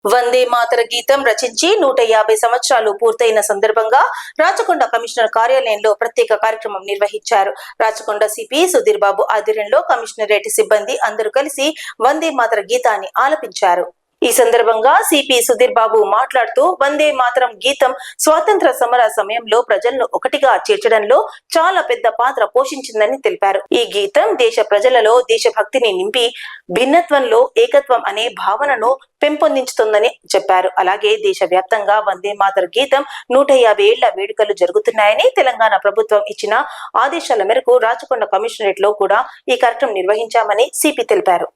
వందే మాతర గీతం రచించి 150 సంవత్సరాలు పూర్తయిన సందర్భంగా రాచకొండ కమిషనర్ కార్యాలయంలో ప్రత్యేక కార్యక్రమం నిర్వహించారు. రాచకొండ సిపి సుధీర్ బాబు ఆధ్వర్యంలో కమిషనరేట్ సిబ్బంది అందరూ కలిసి వందే మాతర గీతాన్ని ఆలపించారు. ఈ సందర్భంగా సిపి సుధీర్ బాబు మాట్లాడుతూ వందే మాతరం గీతం స్వాతంత్ర సమర సమయంలో ప్రజలను ఒకటిగా చేర్చడంలో చాలా పెద్ద పాత్ర పోషించిందని తెలిపారు. ఈ గీతం దేశ ప్రజలలో దేశభక్తిని నింపి భిన్నత్వంలో ఏకత్వం అనే భావనను పెంపొందించుతుందని చెప్పారు. అలాగే దేశవ్యాప్తంగా వందే మాతర గీతం 150 ఏళ్ల వేడుకలు జరుగుతున్నాయని, తెలంగాణ ప్రభుత్వం ఇచ్చిన ఆదేశాల మేరకు రాచకొండ కమిషనరేట్ లో కూడా ఈ కార్యక్రమం నిర్వహించామని సిపి తెలిపారు.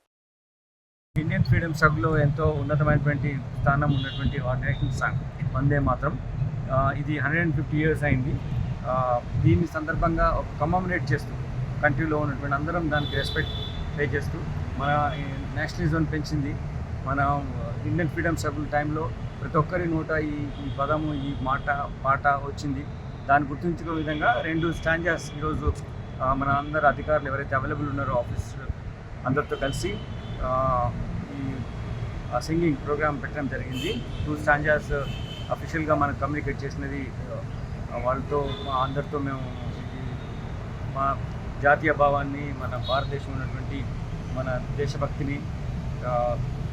ఇండియన్ ఫ్రీడమ్ స్ట్రగుల్లో ఎంతో ఉన్నతమైనటువంటి స్థానం ఉన్నటువంటి నేషనల్ సాంగ్ వందే మాతరం. ఇది 150 years అయింది. దీని సందర్భంగా కమమరేట్ చేస్తూ కంట్రీలో ఉన్నటువంటి అందరం దానికి రెస్పెక్ట్ పే చేస్తూ మన నేషనలిజం పెంచింది. మన ఇండియన్ ఫ్రీడమ్ స్ట్రగుల్ టైంలో ప్రతి ఒక్కరి నోట ఈ పదము, ఈ పాట వచ్చింది. దాన్ని గుర్తుంచుకునే విధంగా 2 స్టాంజాస్ ఈరోజు మన అందరు అధికారులు ఎవరైతే అవైలబుల్ ఉన్నారో ఆఫీస్ అందరితో కలిసి ఈ సింగింగ్ ప్రోగ్రామ్ పెట్టడం జరిగింది. 2 స్టాంజాస్ అఫీషియల్గా మనకు కమ్యూనికేట్ చేసినది వాళ్ళతో, అందరితో మేము మా జాతీయ భావాన్ని, మన భారతదేశం ఉన్నటువంటి మన దేశభక్తిని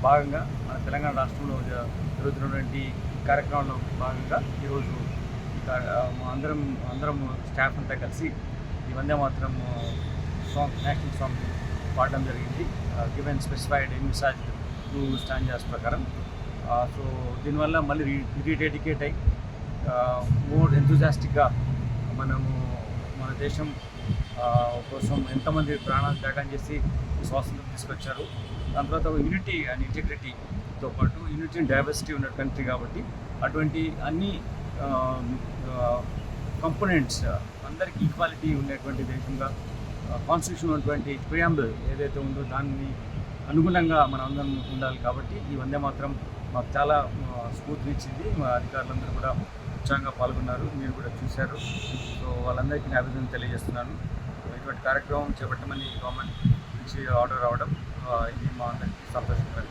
భాగంగా మన తెలంగాణ రాష్ట్రంలో జరుగుతున్నటువంటి కార్యక్రమంలో భాగంగా ఈరోజు అందరం స్టాఫ్ అంతా కలిసి ఈ Vande Mataram song, national song పాడడం జరిగింది. గివెన్ స్పెసిఫైడ్ ఎన్విసాజ్డ్ 2 స్టాంజాస్ ప్రకారం. సో దీనివల్ల మళ్ళీ రీడెడికేట్ అయ్యి మోర్ ఎంతూజియాస్టిక్గా మనము మన దేశం కోసం ఎంతమంది ప్రాణాలు త్యాగం చేసి స్వాతంత్రం తీసుకొచ్చారు. దాని తర్వాత యూనిటీ అండ్ ఇంటిగ్రిటీతో పాటు యూనిటీ అండ్ డైవర్సిటీ ఉన్న కంట్రీ కాబట్టి అటువంటి అన్ని కంపోనెంట్స్ అందరికీ ఈక్వాలిటీ ఉండేటువంటి దేశంగా కాన్స్టిట్యూషన్ ఉన్నటువంటి ప్రియాంబుల్ ఏదైతే ఉందో దాన్ని అనుగుణంగా మనం అందరం ఉండాలి. కాబట్టి ఈ వందే మాత్రం మాకు చాలా స్ఫూర్తినిచ్చింది. మా అధికారులందరూ కూడా ఉత్సాహంగా పాల్గొన్నారు, మీరు కూడా చూశారు. సో వాళ్ళందరికీ నేను అభినందనలు తెలియజేస్తున్నాను. ఇటువంటి కార్యక్రమం చేపట్టమని గవర్నమెంట్ నుంచి ఆర్డర్ రావడం ఇది మా అందరికీ సంతోషకరం.